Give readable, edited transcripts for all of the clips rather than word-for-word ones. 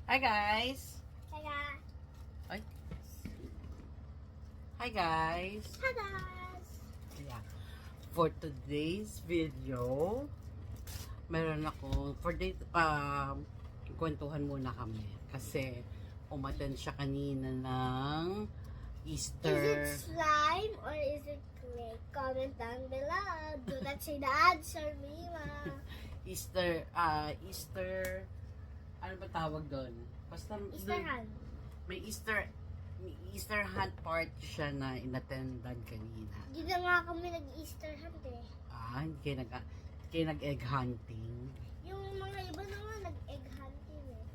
Hi guys! Kaya, Ay. Hi guys! tadas! Yeah. For today's video, meron akong kwentuhan muna kami kasi umattend siya kanina ng Easter. Is it slime or is it clay? Comment down below. Do not say the answer, Mima. Easter, ano ba tawag doon? Basta Easter hunt. may Easter hunt party siya na inattendan kanina. Hindi na nga kami nag-Easter hunt eh. Hindi kayo nag-egg hunting. Yung mga iba naman nag-egg hunting eh.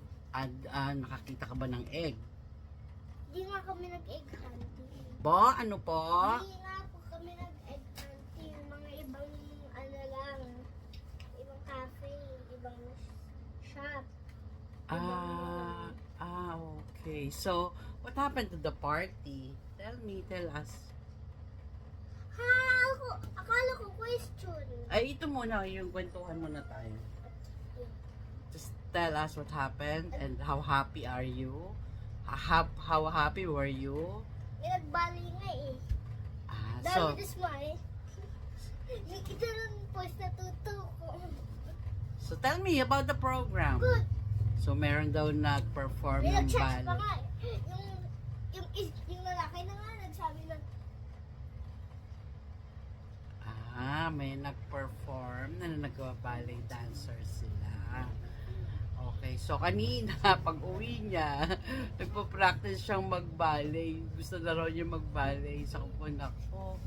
Nakakita ka ba ng egg? Hindi nga kami nag-egg hunting. Ba? Ano po? Hindi nga po kami nag-egg hunting. Mga ibang ano lang. Ibang cafe, ibang shop. Okay. So, what happened to the party? Tell us. Akala ko question. Ay, ito muna, yung kwentuhan muna tayo. Just tell us what happened and how happy are you? How happy were you? May nagbali nga eh. So, Dami dismay. Ito lang post na tuto ko. so tell me about the program. Good. So, meron daw nag-perform May ng nag-chat pa ballet. nga eh. Yung lalaki na nga nagsabi na, May nag-perform na nagwa-ballet dancer sila. Okay, so kanina, pag uwi niya, nagpo-practice siyang mag-ballet. Gusto na raw niya mag-ballet. Sa kupon ako,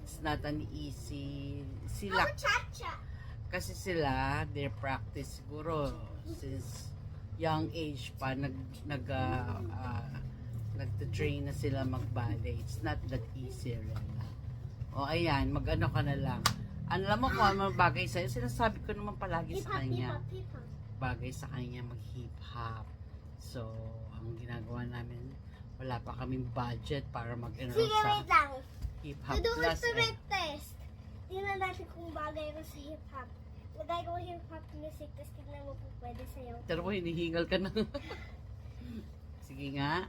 it's not an easy. Sila, cha-cha. kasi sila, their practice siguro, since young age pa, nag-train na sila mag-ballet. It's not that easy, Rena. O ayan, mag-ano ka na lang. Alam mo kung ano bagay sa'yo, sinasabi ko naman palagi sa kanya. Hip-hop. Bagay sa kanya mag-hip-hop. So, ang ginagawa namin, wala pa kaming budget para mag-enroll Sige, sa wait lang. hip-hop To do class. instrument test. Tingnan natin kung bagay ko sa hip-hop. Lagay ko hip-hop music, tapos tignan mo kung pwede sa'yo. Pero mo, hinihingal ka na. Sige nga.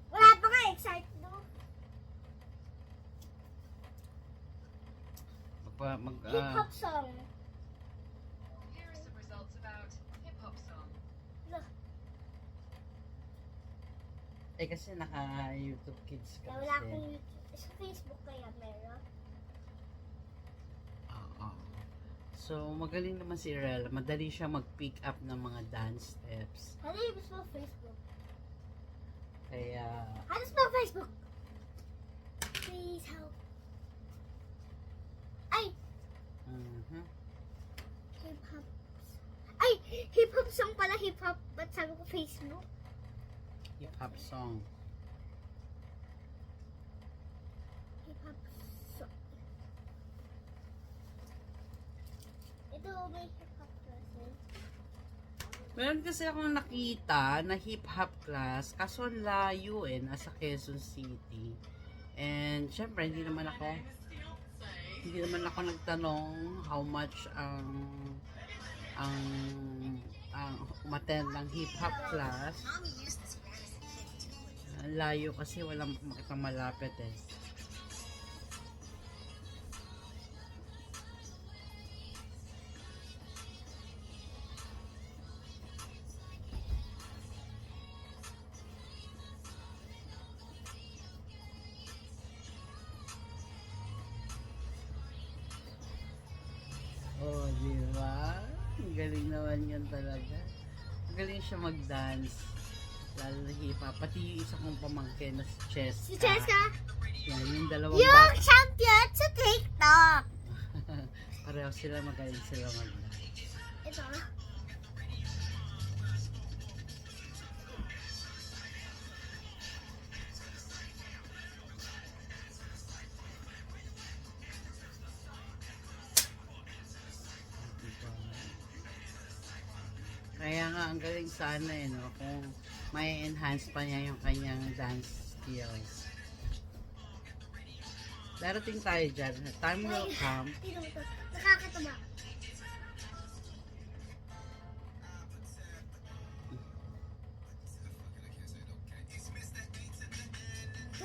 Wala pa nga, excited no? Hip-hop song. Here are some results about hip-hop song. Look, Kasi naka-YouTube Kids ka wala kasi. akong YouTube. Sa Facebook kaya meron. Oo. So, magaling naman si Rel. Madali siya mag-pick up ng mga dance steps. How do you spell Facebook? Kaya, How do you spell Facebook? Please help. Ay! mhm. Hip-hop. Ay! Hip-hop song pala, hip-hop. Ba't sabi ko Facebook? Hip-hop song. Hip-hop song. Ito, may hip-hop class. Meron kasi akong nakita na hip-hop class, kaso ang layo nasa Quezon City. And syempre, hindi naman ako nagtanong how much ang umattend ng hip-hop class. Ang layo kasi walang makitang malapit eh. Oh, di ba? Ang galing naman yan talaga. Ang galing siya mag-dance. Lalo na hip-hop. Pati yung isa kong pamangkin na si Cheska. Si Cheska, Yan, yung dalawang yung champion sa TikTok. Pareho sila, magaling sila mag-dance. Ito. Diba? Kaya nga, ang galing sana no? Kung may enhance pa niya yung kanyang dance skills. Darating tayo dyan. Time will come. Tingnan mo to. Nakakataba.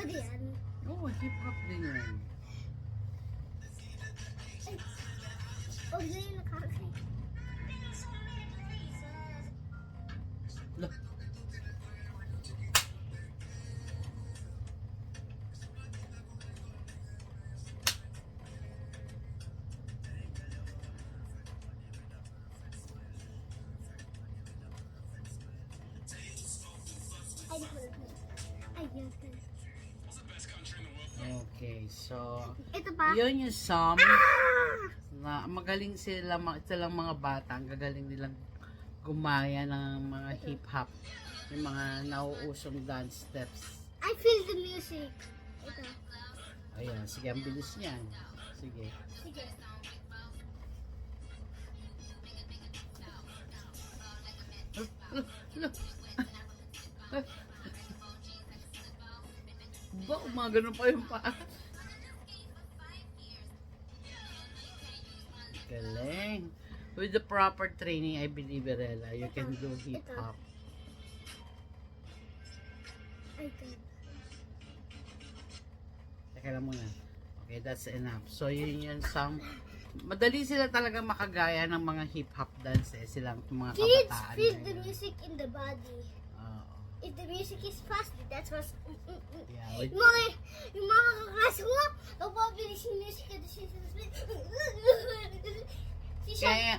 ba yan? Oo, hip-hop din yan. Huwag na yung nakakay. Look. Ay, ayun. Okay, so Ito pa. yun yung song Ah! na magaling silang mga bata, ang gagaling nilang gumaya ng mga hip-hop, yung mga nauusong dance steps. I feel the music. Ito. Ayan, sige, ang bilis niyan. Sige. Sige. Ba, mga ganun pa yung paa. Galing. With the proper training, I believe, Rela, you can do hip-hop. Ay, God. Teka lang muna. Okay, that's enough. So, yun yung song. Madali sila talaga makagaya ng mga hip-hop dance silang mga Kids kabataan. feel the ngayon. music in the body. Oo. If the music is fast, that's what's... Yeah, with, Yung mga kaklase ko, napabilis yung music at the same time.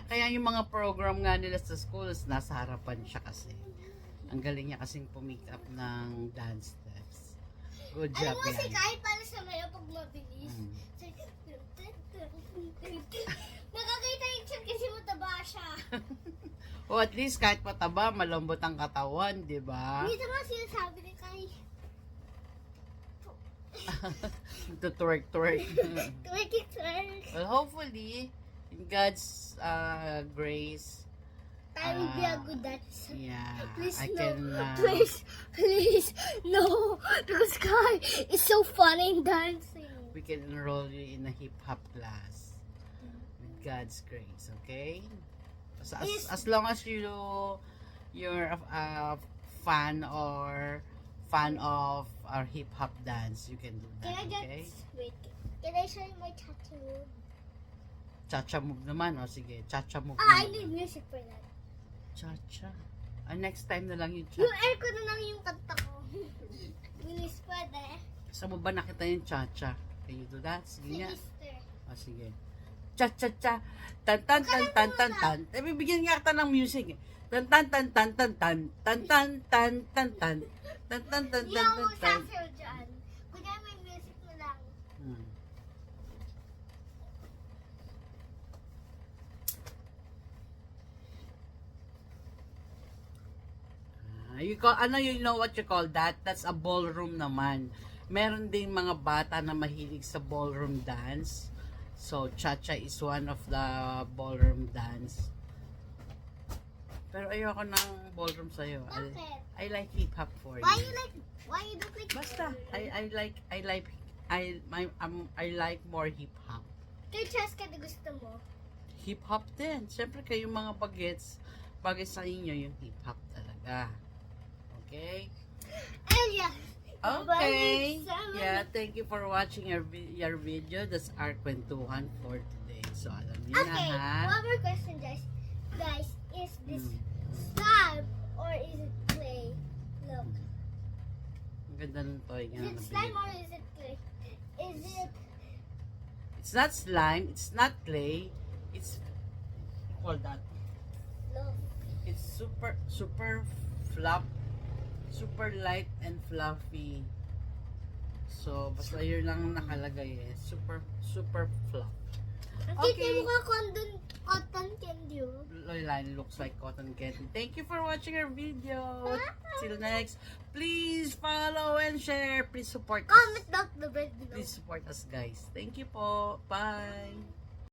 kaya yung mga program nga nila sa schools, nasa harapan siya kasi. Ang galing niya kasing pumick up ng dance steps. Good Alam job mo kasi yan. kahit para sa maya pag mabilis. Mm. Nakakita yung chat kasi mataba siya. O at least kahit pataba, malambot ang katawan, di ba? Dito nga sinasabi ni Kai. Twerk-twerk. Twerk. Well, hopefully, in God's grace, I will be a good dancer. yeah, Please I no. can, Please no. Because Kai is so funny in dancing. we can enroll you in a hip-hop class with God's grace, okay? So, Yes. as long as you're a fan of our hip-hop dance, you can do Can that, I okay? just wait? Can I show you my tattoo? Cha-cha move naman, o sige, cha-cha move I naman. need music for that. Cha-cha. Next time na lang yung Yung cha-cha. air ko na lang yung kanta ko. Bilis pwede. Saan mo ba nakita yung cha-cha? Can you do that? Sige nga. Sister. O sige. Cha-cha-cha. Tan-tan-tan-tan-tan-tan. Eh, bibigyan nga kita ng music. Tan-tan-tan-tan-tan-tan. Tan-tan-tan-tan-tan. Hindi ako Tan-tan-tan-tan-tan. magsasayaw dyan. Kunya may music na lang. Hmm. You know what you call that? That's a ballroom naman. Meron ding mga bata na mahilig sa ballroom dance. So, cha-cha is one of the ballroom dance. Pero ayoko ng ballroom sa'yo. Bakit? I like hip-hop for Why you. you like, why you don't like Basta, I like more hip-hop. Kay Cheska na gusto mo? Hip-hop din. Siyempre kayong mga bagets, bagay sa inyo yung hip-hop talaga. Okay? And yeah. Okay. Yeah, thank you for watching your video. That's our kwentuhan for today. So, alam niyo na Okay, ha. one more question, guys. Guys, is this Mm. slime or is it clay? Look. Ang ganda ng toy Is nga. it slime or is it clay? Is it... It's not slime. It's not clay. It's, what do you call that? Look. It's super super light and fluffy. So, basta yun lang nakalagay eh. Super fluff. Ang Okay. cute mukha cotton candy. Oh. Line looks like cotton candy. Thank you for watching our video. Till next, please follow and share. Please support us. Comment down the below. Please support us, guys. Thank you po. Bye.